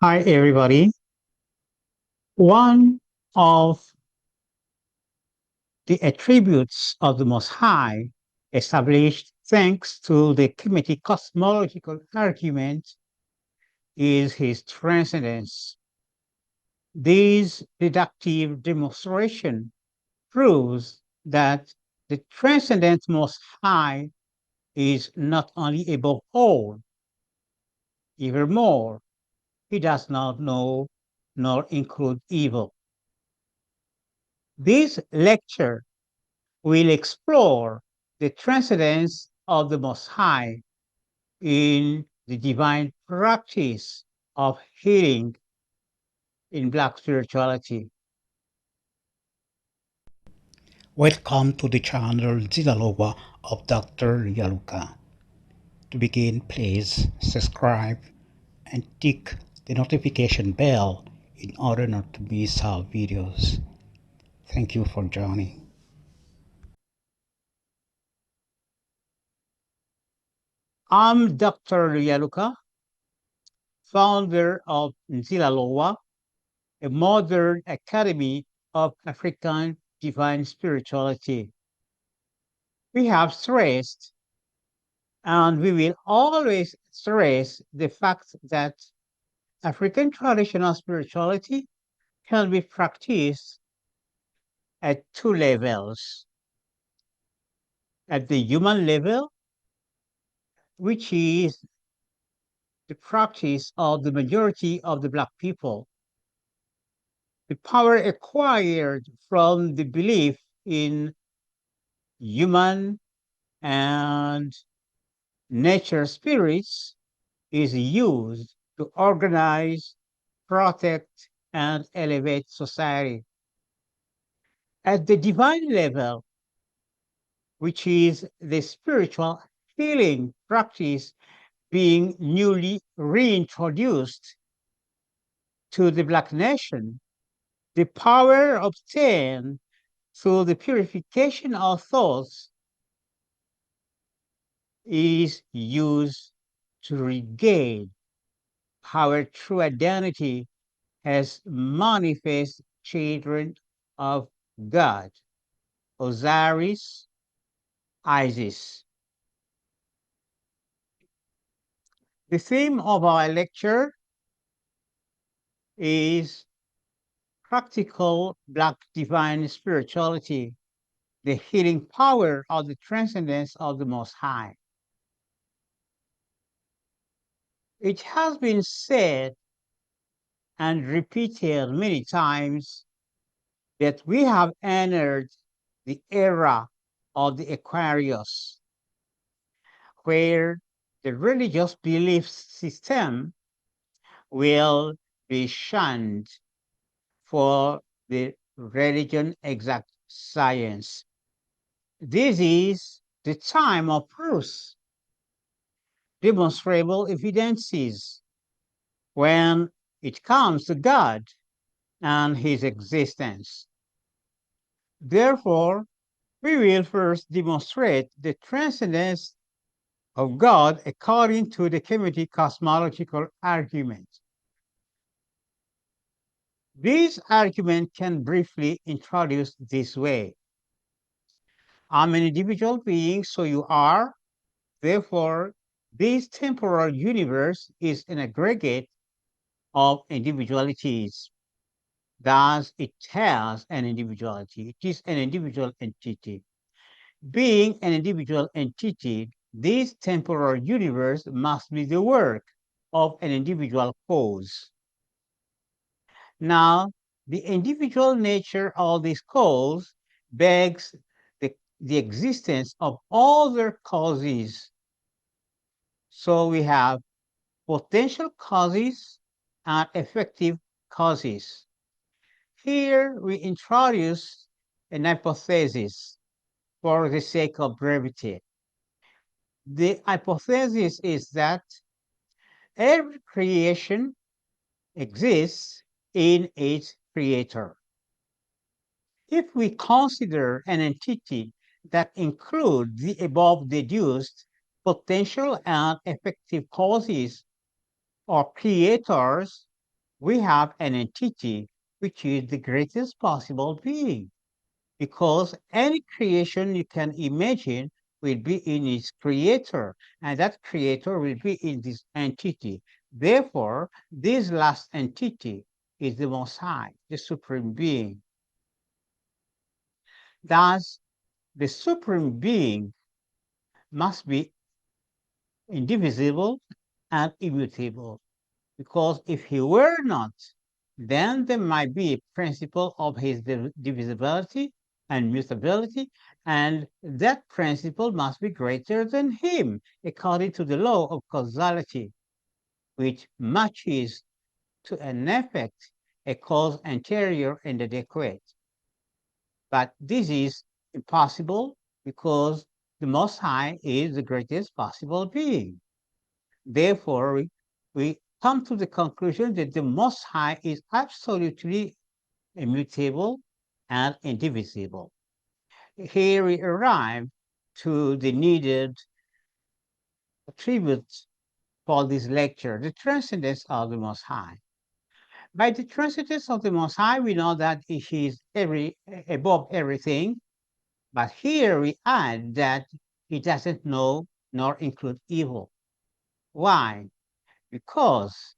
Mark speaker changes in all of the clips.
Speaker 1: Hi, everybody. One of the attributes of the Most High, established thanks to the Kemetic cosmological argument, is his transcendence. This deductive demonstration proves that the transcendent Most High is not only above all, even more, he does not know nor include evil. This lecture will explore the transcendence of the Most High in the divine practice of healing in Black spirituality.
Speaker 2: Welcome to the channel Zinalowa of Dr. Yaluka. To begin, please subscribe and tick the notification bell in order not to miss our videos. Thank you for joining.
Speaker 1: I'm Dr. Yaluka, founder of Nzilalowa, a modern academy of African divine spirituality. We have stressed, and we will always stress, the fact that African traditional spirituality can be practiced at two levels: at the human level, which is the practice of the majority of the Black people, the power acquired from the belief in human and nature spirits is used to organize, protect, and elevate society. At the divine level, which is the spiritual healing practice being newly reintroduced to the Black nation, the power obtained through the purification of thoughts is used to regain our true identity as manifest children of God, Osiris, Isis. The theme of our lecture is practical Black divine spirituality, the healing power of the transcendence of the Most High. It has been said and repeated many times that we have entered the era of the Aquarius, where the religious belief system will be shunned for the religion exact science. This is the time of proofs, demonstrable evidences, when it comes to God and his existence. Therefore, we will first demonstrate the transcendence of God according to the Kemetic cosmological argument. This argument can briefly introduce this way. I'm an individual being, so you are. Therefore, this temporal universe is an aggregate of individualities. Thus, it has an individuality. It is an individual entity. Being an individual entity, this temporal universe must be the work of an individual cause. Now, the individual nature of this cause begs the existence of other causes. So we have potential causes and effective causes. Here we introduce an hypothesis for the sake of brevity. The hypothesis is that every creation exists in its creator. If we consider an entity that includes the above deduced potential and effective causes or creators, we have an entity which is the greatest possible being, because any creation you can imagine will be in its creator, and that creator will be in this entity. Therefore, this last entity is the Most High, the Supreme Being. Thus, the Supreme Being must be indivisible and immutable, because if he were not, then there might be a principle of his divisibility and mutability, and that principle must be greater than him, according to the law of causality, which matches to an effect a cause anterior and adequate. But this is impossible because the Most High is the greatest possible being. Therefore, we come to the conclusion that the Most High is absolutely immutable and indivisible. Here we arrive to the needed attributes for this lecture, the transcendence of the Most High. By the transcendence of the Most High, we know that He is above everything, but here we add that He doesn't know nor include evil. Why? Because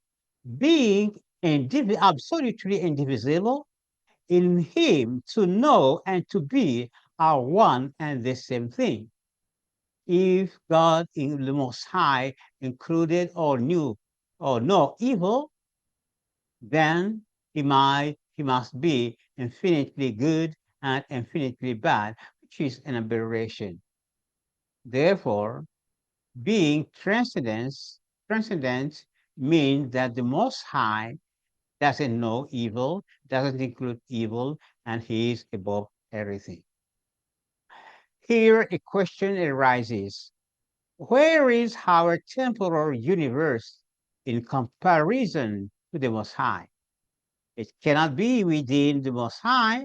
Speaker 1: being absolutely indivisible, in Him to know and to be are one and the same thing. If God in the Most High included or knew or know evil, then he must be infinitely good and infinitely bad, which is an aberration. Therefore, being transcendent means that the Most High doesn't know evil, doesn't include evil, and he is above everything. Here a question arises. Where is our temporal universe in comparison to the Most High? It cannot be within the Most High,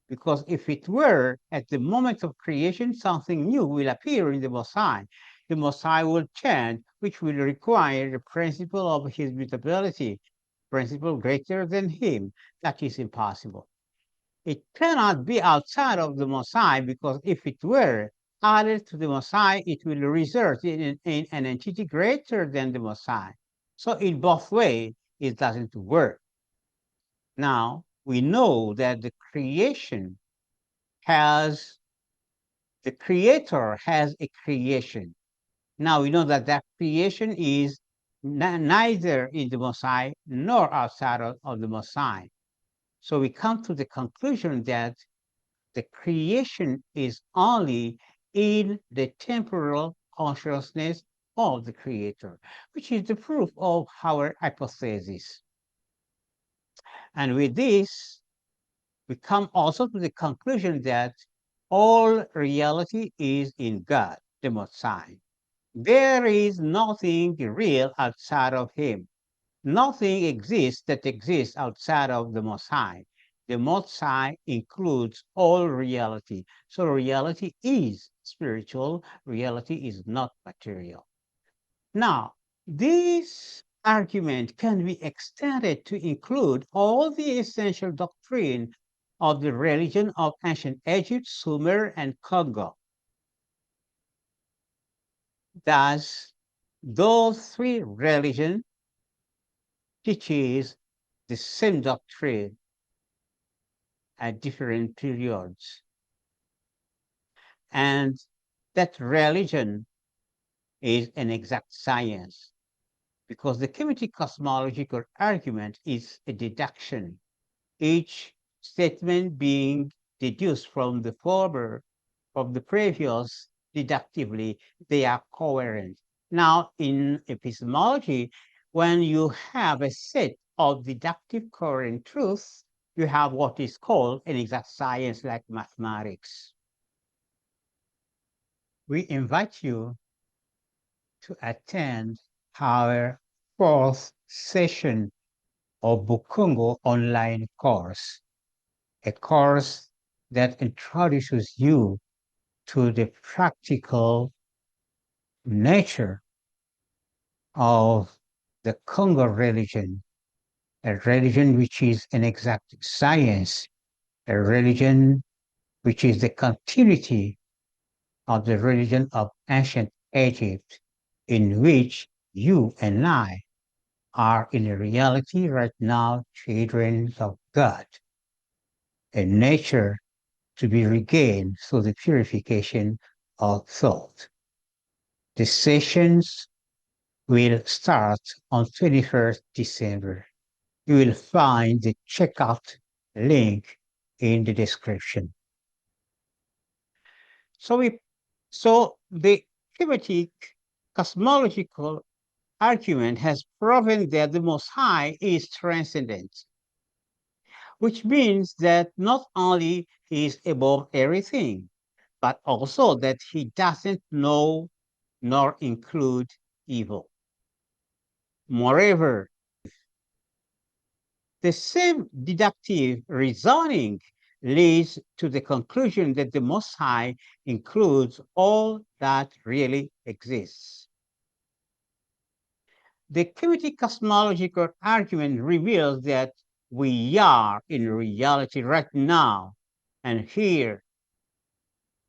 Speaker 1: because if it were, at the moment of creation, something new will appear in the Most High. The Most High will change, which will require the principle of his mutability, principle greater than him. That is impossible. It cannot be outside of the Most High, because if it were added to the Most High, it will result in an entity greater than the Most High. So in both ways, it doesn't work. Now, we know that the creator has a creation. Now we know that that creation is neither in the Most High nor outside of the Most High. So we come to the conclusion that the creation is only in the temporal consciousness of the Creator, which is the proof of our hypothesis. And with this, we come also to the conclusion that all reality is in God, the Most High. There is nothing real outside of Him. Nothing exists that exists outside of the Most High. The Most High includes all reality. So reality is spiritual, reality is not material. Now, this argument can be extended to include all the essential doctrine of the religion of ancient Egypt, Sumer, and Kongo. Thus, those three religions teaches the same doctrine at different periods. And that religion is an exact science, because the Kemetic cosmological argument is a deduction, each statement being deduced from the former, from the previous deductively. They are coherent. Now, in epistemology, when you have a set of deductive coherent truths, you have what is called an exact science like mathematics. We invite you to attend our fourth session of Bukôngo online course, a course that introduces you to the practical nature of the Kongo religion a religion which is an exact science, a religion which is the continuity of the religion of ancient Egypt, in which you and I are in reality right now children of God, a nature to be regained through the purification of thought. The sessions will start on 21st December. You will find the checkout link in the description. So the Kemetic cosmological argument has proven that the Most High is transcendent, which means that not only he is above everything, but also that he doesn't know nor include evil. Moreover, the same deductive reasoning leads to the conclusion that the Most High includes all that really exists. The Kemetic cosmological argument reveals that we are in reality right now and here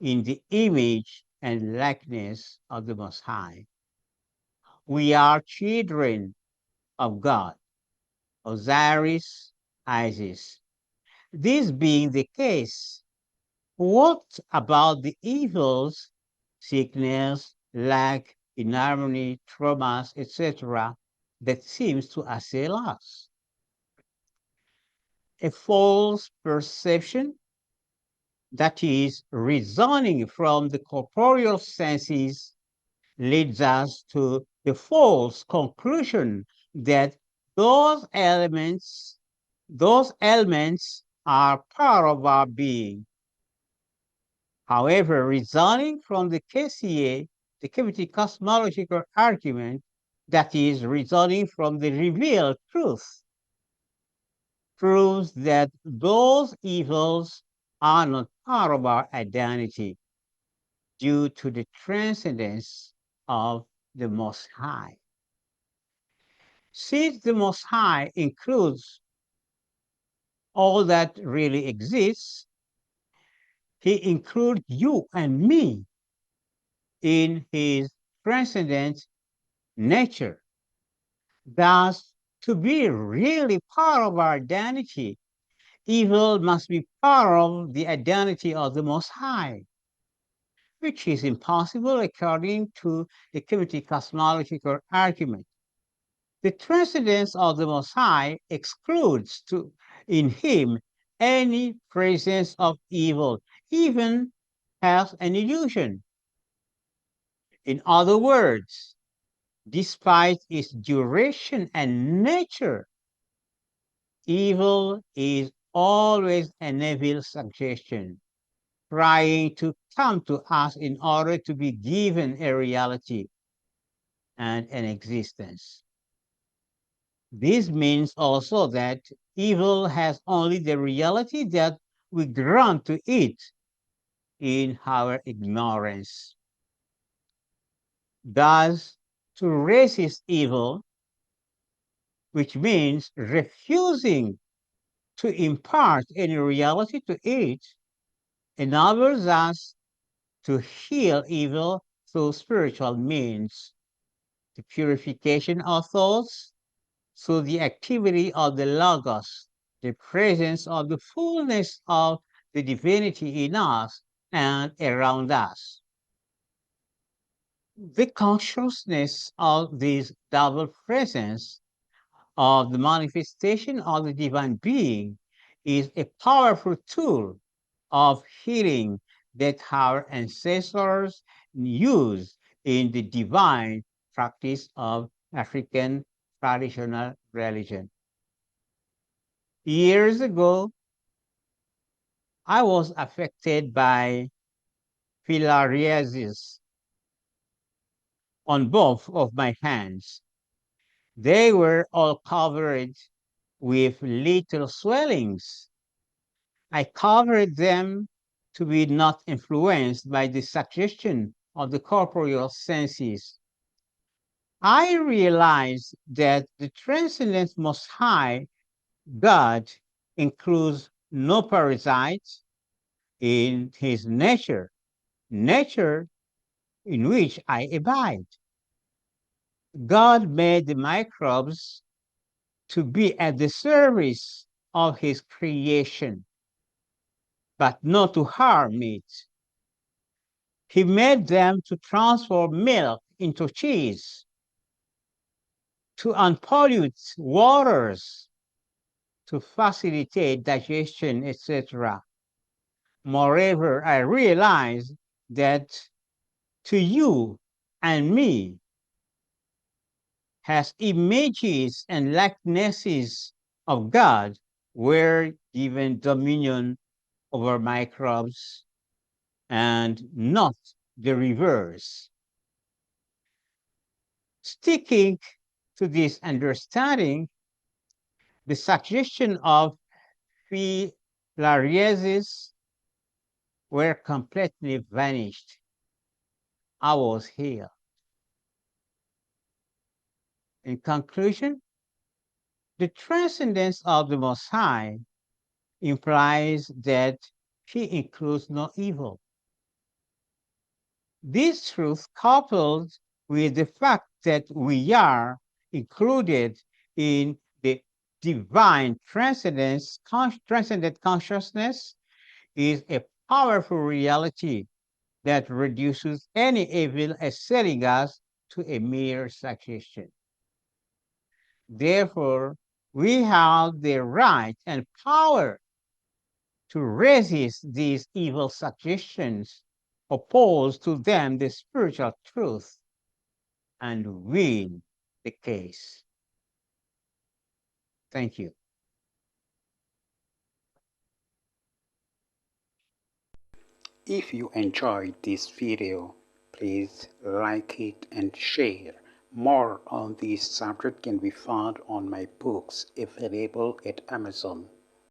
Speaker 1: in the image and likeness of the Most High. We are children of God, Osiris, Isis. This being the case, what about the evils, sickness, lack, inharmony, traumas, etc., that seems to assail us? A false perception, that is, reasoning from the corporeal senses, leads us to the false conclusion that those elements, those elements are part of our being. However, reasoning from the KCA, the Kemetic cosmological argument, that is, reasoning from the revealed truth, proves that those evils are not part of our identity due to the transcendence of the Most High. Since the Most High includes all that really exists, he includes you and me in his transcendent nature. Thus, to be really part of our identity, evil must be part of the identity of the Most High, which is impossible according to the Kemetic cosmological argument. The transcendence of the Most High excludes in him any presence of evil, even as an illusion. In other words, despite its duration and nature, evil is always an evil suggestion, trying to come to us in order to be given a reality and an existence. This means also that evil has only the reality that we grant to it in our ignorance. Thus, to resist evil, which means refusing to impart any reality to it, enables us to heal evil through spiritual means, the purification of thoughts, through the activity of the Logos, the presence of the fullness of the divinity in us and around us. The consciousness of this double presence of the manifestation of the divine being is a powerful tool of healing that our ancestors used in the divine practice of African traditional religion. Years ago, I was affected by filariasis on both of my hands. They were all covered with little swellings. I covered them to be not influenced by the suggestion of the corporeal senses. I realized that the Transcendent Most High God includes no parasites in his nature, nature in which I abide. God made the microbes to be at the service of his creation, but not to harm it. He made them to transform milk into cheese, to unpollute waters, to facilitate digestion, etc. Moreover, I realize that to you and me has images and likenesses of God were given dominion over microbes and not the reverse. Sticking to this understanding, the suggestion of filariasis were completely vanished. I was healed. In conclusion, the transcendence of the Most High implies that he includes no evil. This truth, coupled with the fact that we are included in the divine transcendent consciousness, is a powerful reality that reduces any evil as setting us to a mere suggestion. Therefore, we have the right and power to resist these evil suggestions, oppose to them the spiritual truth, and win the case. Thank you.
Speaker 2: If you enjoyed this video, please like it and share. More on this subject can be found on my books available at Amazon.